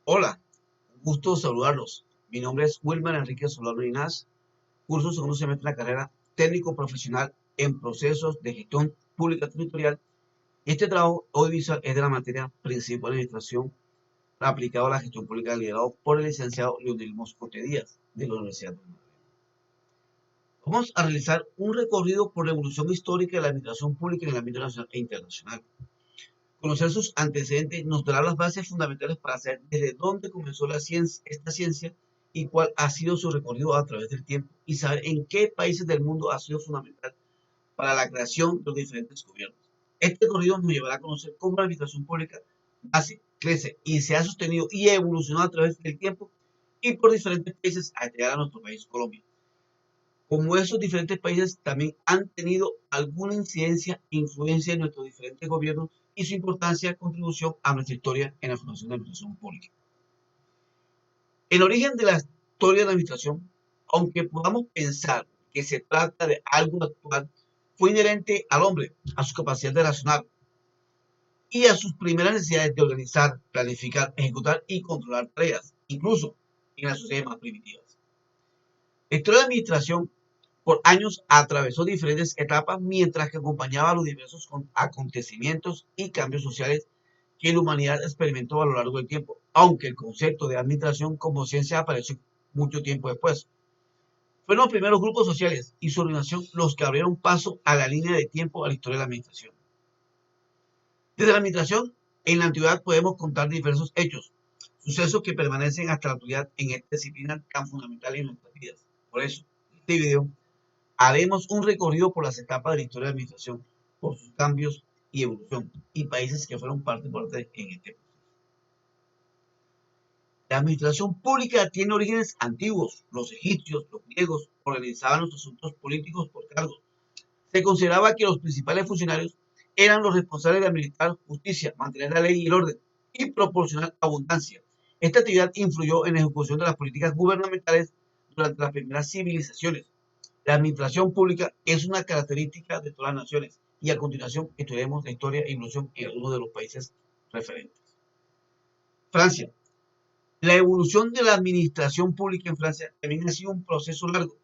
Hola, un gusto saludarlos. Mi nombre es Wilmer Enrique Solano Inás, curso segundo semestre de la carrera técnico profesional en procesos de gestión pública territorial. Este trabajo audiovisual es de la materia principal de administración aplicado a la gestión pública liderado por el licenciado Leonel Moscote Díaz de la Universidad de Madrid. Vamos a realizar un recorrido por la evolución histórica de la administración pública en el ámbito nacional e internacional. Conocer sus antecedentes nos dará las bases fundamentales para saber desde dónde comenzó esta ciencia y cuál ha sido su recorrido a través del tiempo y saber en qué países del mundo ha sido fundamental para la creación de los diferentes gobiernos. Este recorrido nos llevará a conocer cómo la administración pública nace, crece y se ha sostenido y evolucionado a través del tiempo y por diferentes países hasta llegar a nuestro país Colombia. Como esos diferentes países también han tenido alguna incidencia e influencia en nuestros diferentes gobiernos y su importancia contribución a nuestra historia en la formación de la administración pública. El origen de la historia de la administración, aunque podamos pensar que se trata de algo actual, fue inherente al hombre, a su capacidad de razonar y a sus primeras necesidades de organizar, planificar, ejecutar y controlar tareas, incluso en las sociedades más primitivas. La historia de la administración por años atravesó diferentes etapas mientras que acompañaba los diversos acontecimientos y cambios sociales que la humanidad experimentó a lo largo del tiempo, aunque el concepto de administración como ciencia apareció mucho tiempo después. Fueron los primeros grupos sociales y su organización los que abrieron paso a la línea de tiempo a la historia de la administración. Desde la administración, en la antigüedad podemos contar diversos hechos, sucesos que permanecen hasta la actualidad en esta disciplina tan fundamental en nuestras vidas. Por eso, en este video haremos un recorrido por las etapas de la historia de la administración, por sus cambios y evolución, y países que fueron parte importante en este proceso. La administración pública tiene orígenes antiguos. Los egipcios, los griegos, organizaban los asuntos políticos por cargos. Se consideraba que los principales funcionarios eran los responsables de administrar justicia, mantener la ley y el orden, y proporcionar abundancia. Esta actividad influyó en la ejecución de las políticas gubernamentales durante las primeras civilizaciones. La administración pública es una característica de todas las naciones y a continuación estudiaremos la historia e evolución en algunos de los países referentes. Francia. La evolución de la administración pública en Francia también ha sido un proceso largo.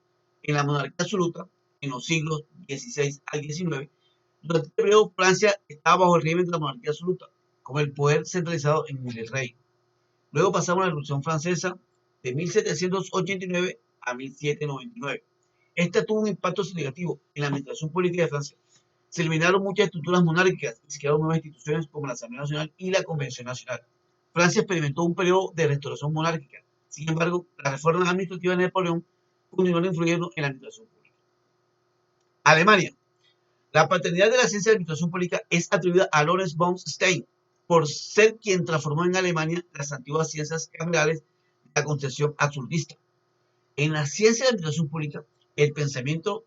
En la monarquía absoluta, en los siglos XVI al XIX, durante este periodo Francia estaba bajo el régimen de la monarquía absoluta, con el poder centralizado en el rey. Luego pasamos a la Revolución Francesa de 1789 a 1799. Esta tuvo un impacto significativo en la administración política de Francia. Se eliminaron muchas estructuras monárquicas y se crearon nuevas instituciones como la Asamblea Nacional y la Convención Nacional. Francia experimentó un periodo de restauración monárquica. Sin embargo, las reformas administrativas de Napoleón continuaron influyendo en la administración pública. Alemania. La paternidad de la ciencia de la administración pública es atribuida a Lorenz von Stein por ser quien transformó en Alemania las antiguas ciencias camerales de la concepción absolutista. En la ciencia de la administración pública, el pensamiento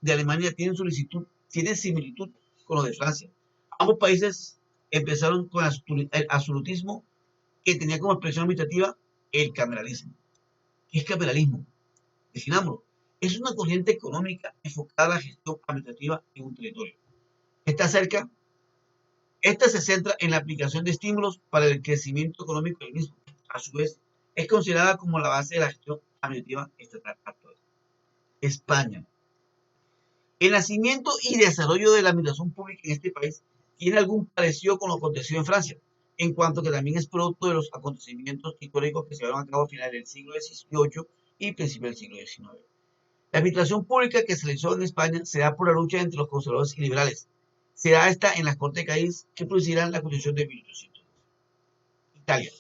de Alemania tiene similitud con lo de Francia. Ambos países empezaron con el absolutismo que tenía como expresión administrativa el cameralismo. ¿Qué es cameralismo? Definámoslo. Es una corriente económica enfocada a la gestión administrativa en un territorio. Esta se centra en la aplicación de estímulos para el crecimiento económico del mismo. A su vez, es considerada como la base de la gestión administrativa estatal actual. España. El nacimiento y desarrollo de la administración pública en este país tiene algún parecido con lo acontecido en Francia, en cuanto que también es producto de los acontecimientos históricos que se llevaron a cabo a finales del siglo XVIII y principios del siglo XIX. La administración pública que se realizó en España se da por la lucha entre los conservadores y liberales. Se da esta en las Cortes de Cádiz que producirán la Constitución de 1800. Italia.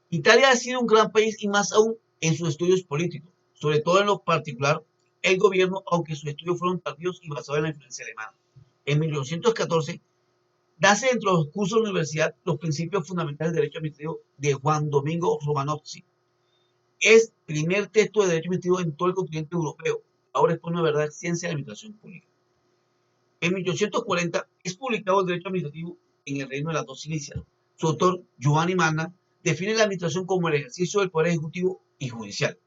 Italia ha sido un gran país y más aún en sus estudios políticos, sobre todo en lo particular el gobierno, aunque sus estudios fueron tardíos y basados en la influencia alemana. En 1914 nace dentro de los cursos de la universidad los principios fundamentales del derecho administrativo de Juan Domingo Romanozzi. Es primer texto de derecho administrativo en todo el continente europeo. Ahora expone una verdadera ciencia de la administración pública. En 1840 es publicado el derecho administrativo en el Reino de las Dos Cilicias. Su autor, Giovanni Manna, define la administración como el ejercicio del poder ejecutivo y judicial.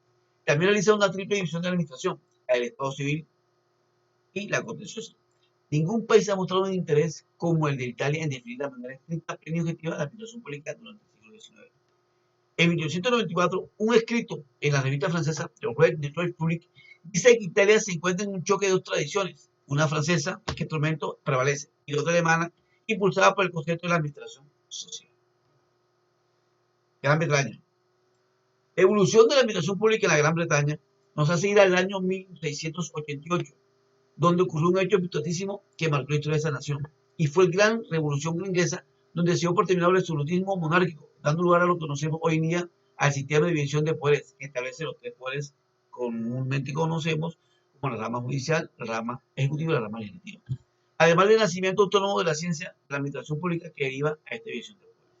También realiza una triple división de la administración, la del Estado civil y la contenciosa. Ningún país ha mostrado un interés como el de Italia en definir de manera estricta, plena y objetiva la administración pública durante el siglo XIX. En 1894, un escrito en la revista francesa Detroit Public dice que Italia se encuentra en un choque de dos tradiciones, una francesa, que el momento prevalece, y otra alemana, impulsada por el concepto de la administración social. Gran Bretaña. Evolución de la administración pública en la Gran Bretaña nos hace ir al año 1688, donde ocurrió un hecho importantísimo que marcó la historia de esa nación, y fue la Gran Revolución Inglesa, donde se dio por terminado el absolutismo monárquico, dando lugar a lo que conocemos hoy en día al sistema de división de poderes, que establece los tres poderes comúnmente conocemos como la rama judicial, la rama ejecutiva y la rama legislativa. Además del nacimiento autónomo de la ciencia de la administración pública que deriva a esta división de poderes.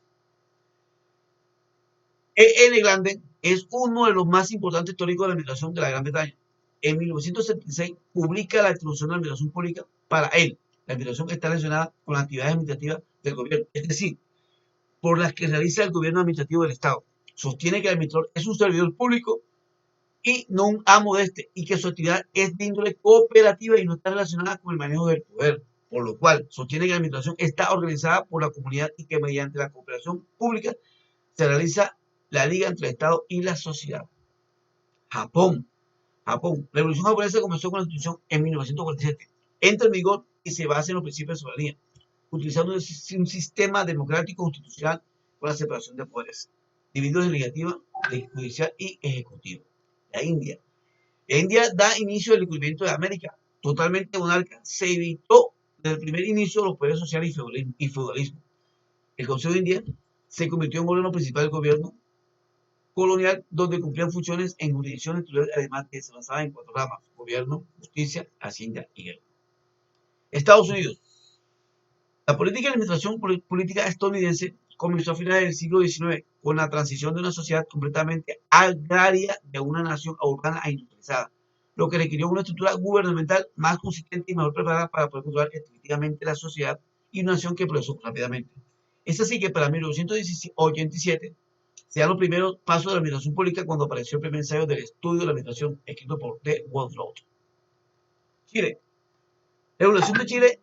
E.N. Grande es uno de los más importantes teóricos de la administración de la Gran Bretaña. En 1976 publica la introducción de la administración pública. Para él, la administración está relacionada con las actividades administrativas del gobierno, es decir, por las que realiza el gobierno administrativo del Estado. Sostiene que el administrador es un servidor público y no un amo de este, y que su actividad es de índole cooperativa y no está relacionada con el manejo del poder, por lo cual sostiene que la administración está organizada por la comunidad y que mediante la cooperación pública se realiza la liga entre el Estado y la sociedad. Japón. Japón. La revolución japonesa comenzó con la constitución en 1947. Entra en vigor y se basa en los principios de soberanía, utilizando un sistema democrático constitucional con la separación de poderes, divididos en legislativa, judicial y ejecutivo. La India. La India da inicio al descubrimiento de América, totalmente monarca. Se evitó desde el primer inicio los poderes sociales y feudalismo. El Consejo de India se convirtió en órgano principal del gobierno colonial, donde cumplían funciones en jurisdicciones territoriales, además que se avanzaba en cuatro ramas: gobierno, justicia, hacienda y guerra. Estados Unidos. La política y administración política estadounidense comenzó a finales del siglo XIX con la transición de una sociedad completamente agraria de una nación urbana e industrializada, lo que requirió una estructura gubernamental más consistente y mejor preparada para poder controlar efectivamente la sociedad y una nación que progresó rápidamente. Es así que para 1987 se dan los primeros pasos de la administración pública cuando apareció el primer ensayo del estudio de la administración escrito por D. Woodrow. Chile. La evolución de Chile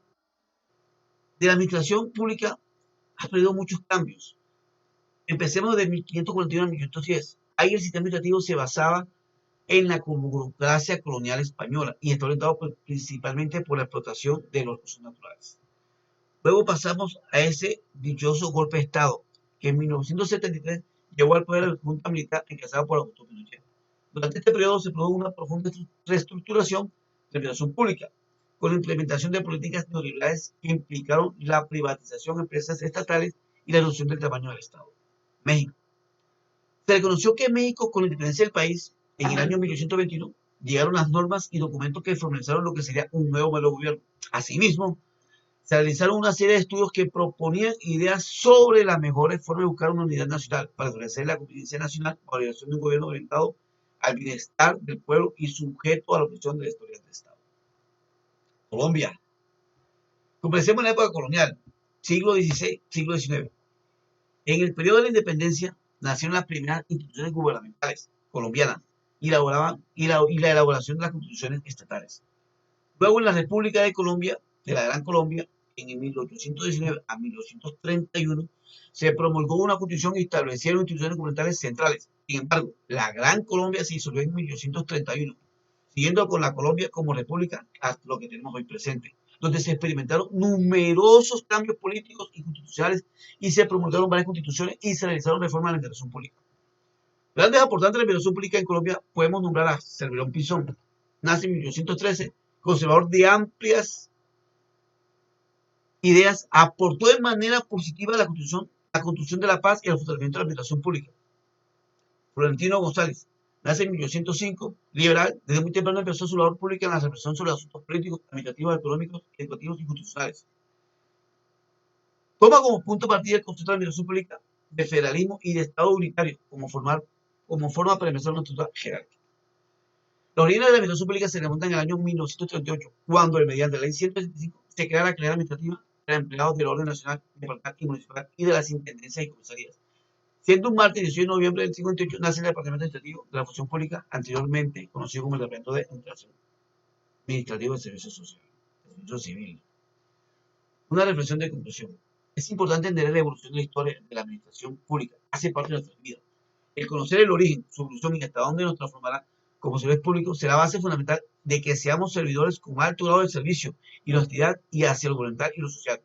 de la administración pública ha tenido muchos cambios. Empecemos de 1541 a 1510. Ahí el sistema administrativo se basaba en la burocracia colonial española y está orientado principalmente por la explotación de los recursos naturales. Luego pasamos a ese dichoso golpe de Estado, que en 1973 llevó al poder a la Junta Militar encabezada por Augusto Pinochet. Durante este periodo se produjo una profunda reestructuración de la administración pública, con la implementación de políticas neoliberales que implicaron la privatización de empresas estatales y la reducción del tamaño del Estado. México. Se reconoció que México, con la independencia del país, en el año 1821, llegaron las normas y documentos que formalizaron lo que sería un nuevo modelo de gobierno. Asimismo, se realizaron una serie de estudios que proponían ideas sobre las mejores formas de buscar una unidad nacional para establecer la convivencia nacional o la creación de un gobierno orientado al bienestar del pueblo y sujeto a la opresión de la historia del Estado. Colombia. Comencemos en la época colonial, siglo XVI, siglo XIX. En el periodo de la independencia nacieron las primeras instituciones gubernamentales colombianas y la elaboración de las constituciones estatales. Luego, en la República de Colombia, de la Gran Colombia, en 1819 a 1931, se promulgó una constitución y establecieron instituciones gubernamentales centrales. Sin embargo, la Gran Colombia se disolvió en 1831, siguiendo con la Colombia como república hasta lo que tenemos hoy presente, donde se experimentaron numerosos cambios políticos y constitucionales y se promulgaron varias constituciones y se realizaron reformas de la administración pública. Grandes aportantes de la administración pública en Colombia podemos nombrar a Cerverón Pinzón. Nace en 1813, conservador de amplias ideas, aportó de manera positiva a la construcción de la paz y el fortalecimiento de la administración pública. Florentino González, nace en 1805, liberal, desde muy temprano empezó su labor pública en la reflexión sobre asuntos políticos, administrativos, económicos, educativos y constitucionales. Toma como punto de partida el concepto de administración pública de federalismo y de Estado unitario como forma para empezar una estructura jerárquica. Los orígenes de la administración pública se remontan al año 1938, cuando, mediante la ley 165, se crea la calidad administrativa para empleados del orden nacional, departamental y municipal y de las intendencias y comisarías. Siendo un martes 18 de noviembre del 58, nace el Departamento Administrativo de la Función Pública, anteriormente conocido como el Departamento de Administrativo de Servicio Social, Servicio Civil. Una reflexión de conclusión. Es importante entender la evolución de la historia de la administración pública. Hace parte de nuestra vida. El conocer el origen, su evolución y hasta dónde nos transformará como servidores públicos será base fundamental de que seamos servidores con alto grado de servicio y honestidad y hacia lo voluntario y lo social.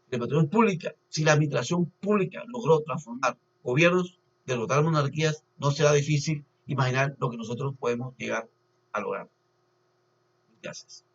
La administración pública, si la administración pública logró transformar gobiernos, derrotar monarquías, no será difícil imaginar lo que nosotros podemos llegar a lograr. Gracias.